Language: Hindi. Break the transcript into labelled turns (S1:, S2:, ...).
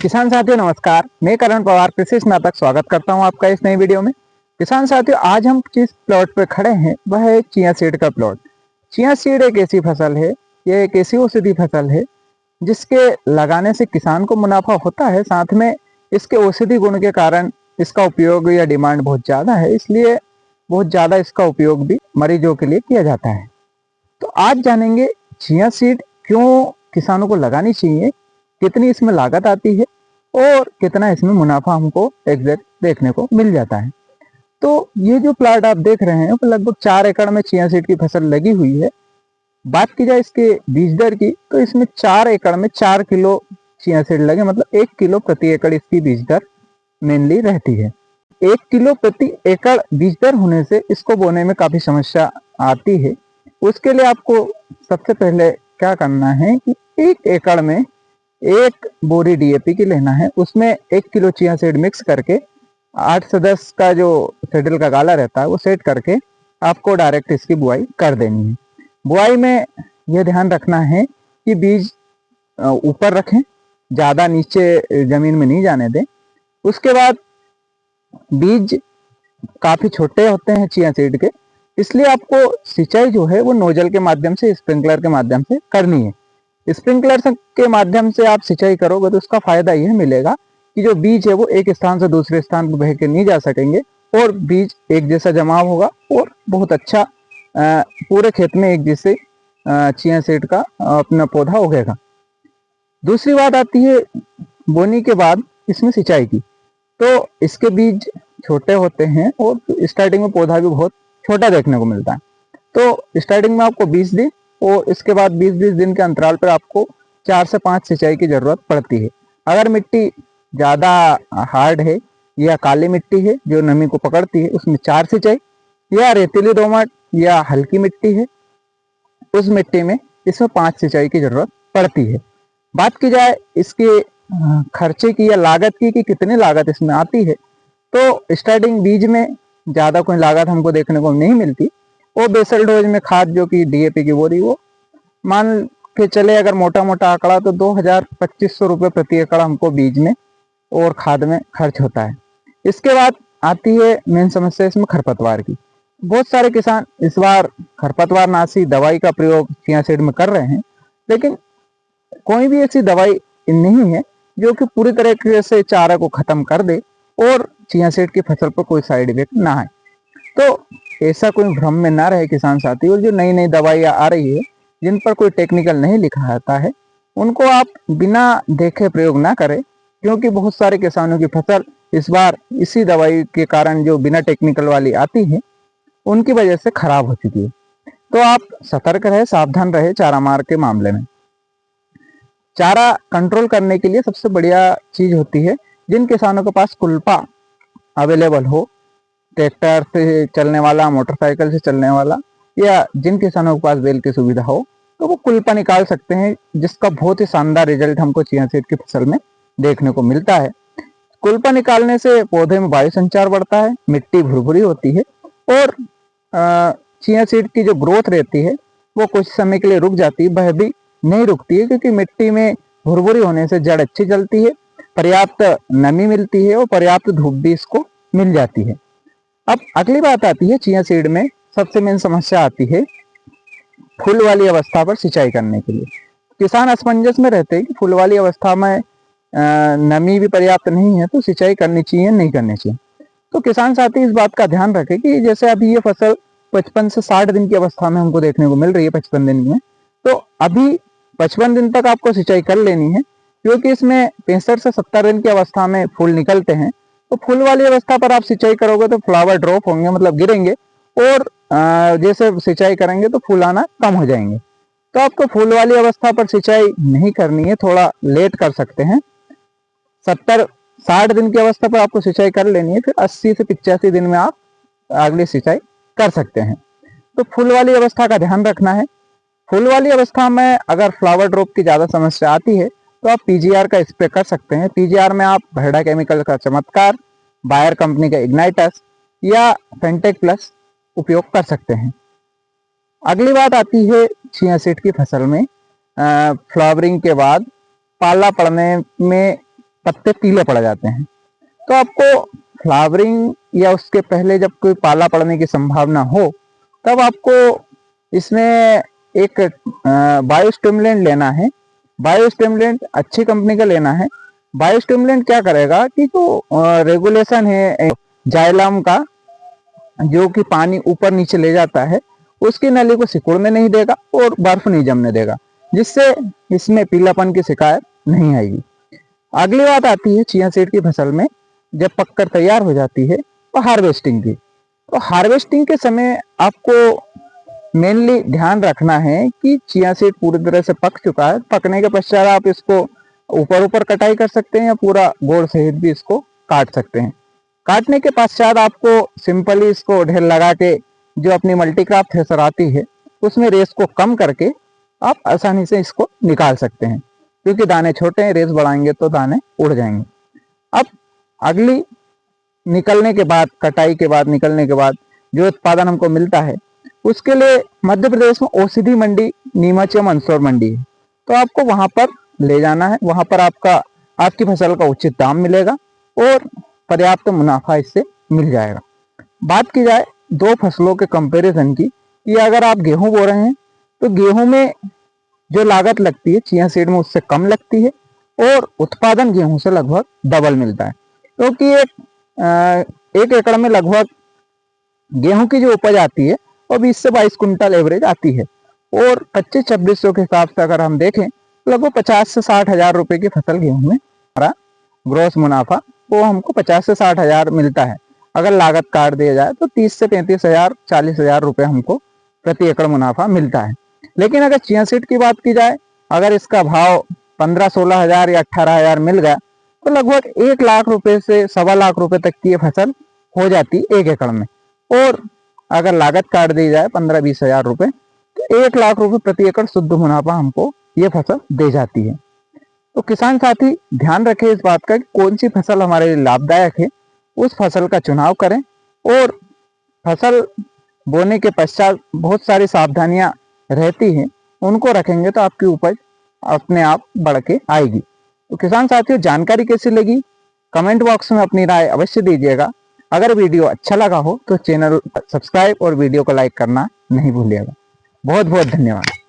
S1: किसान साथियों नमस्कार, मैं करण पवार कृषि स्नातक स्वागत करता हूं आपका इस नई वीडियो में। किसान साथियों, आज हम जिस प्लॉट पर खड़े हैं वह है चिया सीड का प्लॉट। चिया सीड एक ऐसी फसल है, यह एक ऐसी औषधि फसल है जिसके लगाने से किसान को मुनाफा होता है, साथ में इसके औषधि गुण के कारण इसका उपयोग या डिमांड बहुत ज़्यादा है, इसलिए बहुत ज़्यादा इसका उपयोग भी मरीजों के लिए किया जाता है। तो आज जानेंगे चिया सीड क्यों किसानों को लगानी चाहिए, कितनी इसमें लागत आती है और कितना इसमें मुनाफा हमको एग्जैक्ट देखने को मिल जाता है। तो ये जो प्लाट आप देख रहे हैं वो लगभग 4 एकड़ में चिया सीड की फसल लगी हुई है। बात की जाए इसके बीज दर की तो इसमें 4 एकड़ में 4 किलो चिया सीड लगे, मतलब 1 किलो प्रति एकड़ इसकी बीज दर मेनली रहती है। 1 किलो प्रति एकड़ बीज दर होने से इसको बोने में काफी समस्या आती है। उसके लिए आपको सबसे पहले क्या करना है कि 1 एकड़ में 1 बोरी डीएपी की लेना है, उसमें 1 किलो चिया सीड मिक्स करके 8 से 10 का जो सेडल का गाला रहता है वो सेट करके आपको डायरेक्ट इसकी बुआई कर देनी है। बुआई में यह ध्यान रखना है कि बीज ऊपर रखें, ज़्यादा नीचे ज़मीन में नहीं जाने दें। उसके बाद बीज काफ़ी छोटे होते हैं चिया सीड के, इसलिए आपको सिंचाई जो है वो नोजल के माध्यम से, स्प्रिंकलर के माध्यम से करनी है। स्प्रिंकलर के माध्यम से आप सिंचाई करोगे तो उसका फायदा यह मिलेगा कि जो बीज है वो एक स्थान से दूसरे स्थान पर बह के नहीं जा सकेंगे और बीज एक जैसा जमाव होगा और बहुत अच्छा पूरे खेत में एक जैसे चिया सीड का अपना पौधा उगेगा। दूसरी बात आती है बोनी के बाद इसमें सिंचाई की। तो इसके बीज छोटे होते हैं और स्टार्टिंग में पौधा भी बहुत छोटा देखने को मिलता है। तो स्टार्टिंग में आपको 20 दिन और इसके बाद 20-20 दिन के अंतराल पर आपको 4 से 5 सिंचाई की जरूरत पड़ती है। अगर मिट्टी ज़्यादा हार्ड है या काली मिट्टी है जो नमी को पकड़ती है उसमें 4 सिंचाई, या रेतीली दोमट या हल्की मिट्टी है उस मिट्टी में इसमें 5 सिंचाई की जरूरत पड़ती है। बात की जाए इसके खर्चे की या लागत की कि कितनी लागत इसमें आती है, तो स्टार्टिंग बीज में ज़्यादा कोई लागत हमको देखने को नहीं मिलती। वो बेसल डोज में खाद जो कि डीएपी की बोरी, वो मान के चले अगर मोटा मोटा आंकड़ा तो 2000-2500 रुपये प्रति एकड़ हमको बीज में और खाद में खर्च होता है। इसके बाद आती है मेन समस्या इसमें खरपतवार की। बहुत सारे किसान इस बार खरपतवार नाशी दवाई का प्रयोग चिया सीड में कर रहे हैं, लेकिन कोई भी ऐसी दवाई नहीं है जो कि पूरी तरीके से चारा को खत्म कर दे और चिया सीड की फसल पर कोई साइड इफेक्ट ना आए। तो ऐसा कोई भ्रम में ना रहे किसान साथी, और जो नई नई दवाइयाँ आ रही है जिन पर कोई टेक्निकल नहीं लिखा आता है उनको आप बिना देखे प्रयोग ना करें, क्योंकि बहुत सारे किसानों की फसल इस बार इसी दवाई के कारण जो बिना टेक्निकल वाली आती है उनकी वजह से खराब हो चुकी है। तो आप सतर्क रहे, सावधान रहे चारा मार के मामले में। चारा कंट्रोल करने के लिए सबसे बढ़िया चीज होती है जिन किसानों के पास कुल्पा अवेलेबल हो, ट्रैक्टर से चलने वाला, मोटरसाइकिल से चलने वाला, या जिन किसानों के पास बैल की सुविधा हो तो वो कुल्पा निकाल सकते हैं, जिसका बहुत ही शानदार रिजल्ट हमको चिया सीड की फसल में देखने को मिलता है। कुल्पा निकालने से पौधे में वायु संचार बढ़ता है, मिट्टी भुरभुरी होती है और चिया सीड की जो ग्रोथ रहती है वो कुछ समय के लिए रुक जाती है, वह भी नहीं रुकती है, क्योंकि मिट्टी में भुरभुरी होने से जड़ अच्छी चलती है, पर्याप्त नमी मिलती है और पर्याप्त धूप भी इसको मिल जाती है। अब अगली बात आती है चिया सीड में सबसे मेन समस्या आती है फूल वाली अवस्था पर सिंचाई करने के लिए। किसान असमंजस में रहते हैं कि फूल वाली अवस्था में नमी भी पर्याप्त नहीं है तो सिंचाई करनी चाहिए नहीं करनी चाहिए। तो किसान साथी इस बात का ध्यान रखें कि जैसे अभी ये फसल 55 से 60 दिन की अवस्था में हमको देखने को मिल रही है, 55 दिन में, तो अभी 55 दिन तक आपको सिंचाई कर लेनी है, क्योंकि इसमें 65 से 70 दिन की अवस्था में फूल निकलते हैं। तो फूल वाली अवस्था पर आप सिंचाई करोगे तो फ्लावर ड्रॉप होंगे, मतलब गिरेंगे, और जैसे सिंचाई करेंगे तो फूल आना कम हो जाएंगे। तो आपको फूल वाली अवस्था पर सिंचाई नहीं करनी है, थोड़ा लेट कर सकते हैं। 70-60 दिन की अवस्था पर आपको सिंचाई कर लेनी है, फिर 80 से 85 दिन में आप अगली सिंचाई कर सकते हैं। तो फूल वाली अवस्था का ध्यान रखना है। फूल वाली अवस्था में अगर फ्लावर ड्रॉप की ज़्यादा समस्या आती है तो आप पीजीआर का स्प्रे कर सकते हैं। पीजीआर में आप भैड़ा केमिकल का चमत्कार, बायर कंपनी का इग्नाइटस या फेंटेक प्लस उपयोग कर सकते हैं। अगली बात आती है चिया सीड की फसल में फ्लावरिंग के बाद पाला पड़ने में पत्ते पीले पड़ जाते हैं। तो आपको फ्लावरिंग या उसके पहले जब कोई पाला पड़ने की संभावना हो, तब आपको इसमें एक बायोस्टिमुलेंट लेना है। बायोस्टिमुलेंट अच्छी कंपनी का लेना है। बायोस्टिमुलेंट क्या करेगा कि जो रेगुलेशन है जाइलम का, जो कि पानी ऊपर नीचे ले जाता है, उसकी नली को सिकुड़ने नहीं देगा और बर्फ नहीं जमने देगा, जिससे इसमें पीलापन की शिकायत नहीं आएगी। अगली बात आती है चिया सीड की फसल में जब पककर तैयार हो जाती है तो हार्वेस्टिंग की। तो हार्वेस्टिंग के समय आपको मेनली ध्यान रखना है कि चिया सीड पूरी तरह से पक चुका है। पकने के पश्चात आप इसको ऊपर ऊपर कटाई कर सकते हैं या पूरा गोड़ सहित भी इसको काट सकते हैं। काटने के पश्चात आपको सिंपली इसको ढेर लगा के जो अपनी मल्टीक्रॉप थ्रेशर आती है उसमें रेस को कम करके आप आसानी से इसको निकाल सकते हैं, क्योंकि दाने छोटे हैं, रेस बढ़ाएंगे तो दाने उड़ जाएंगे। अब अगली निकलने के बाद, कटाई के बाद निकलने के बाद जो उत्पादन हमको मिलता है, उसके लिए मध्य प्रदेश में औषधि मंडी नीमच या मंदसौर मंडी है। तो आपको वहां पर ले जाना है। वहां पर आपकी फसल का उचित दाम मिलेगा और पर्याप्त मुनाफा इससे मिल जाएगा। बात की जाए दो फसलों के कंपैरिजन की, कि अगर आप गेहूं बो रहे हैं तो गेहूं में जो लागत लगती है चिया सीड में उससे कम लगती है और उत्पादन गेहूं से लगभग डबल मिलता है, क्योंकि एक एकड़ में लगभग गेहूं की जो उपज आती है वो 20 से 22 कुंटल एवरेज आती है और 25-26 के हिसाब से अगर हम देखें तो लगभग 50 से 60 हजार रुपए की फसल गेहूं में हमारा ग्रोस मुनाफा वो हमको 50 से 60 हजार मिलता है। अगर लागत काट दिया जाए तो 30 से 35 हजार 40 हजार रुपये हमको प्रति एकड़ मुनाफा मिलता है। लेकिन अगर चिया सीड की बात की जाए, अगर इसका भाव 15-16 हजार या 18 हजार मिल गया तो लगभग 1 लाख रुपए से 1.25 लाख रुपए तक की ये फसल हो जाती है 1 एकड़ में। और अगर लागत काट दी जाए 15-20 हजार रुपए तो 1 लाख रुपए प्रति एकड़ शुद्ध मुनाफा हमको ये फसल दे जाती है। तो किसान साथी ध्यान रखें इस बात का कि कौन सी फसल हमारे लिए लाभदायक है, उस फसल का चुनाव करें। और फसल बोने के पश्चात बहुत सारी सावधानियां रहती हैं, उनको रखेंगे तो आपकी उपज अपने आप बढ़ के आएगी। तो किसान साथियों, जानकारी कैसी लगी कमेंट बॉक्स में अपनी राय अवश्य दीजिएगा। अगर वीडियो अच्छा लगा हो तो चैनल सब्सक्राइब और वीडियो को लाइक करना नहीं भूलिएगा। बहुत बहुत धन्यवाद।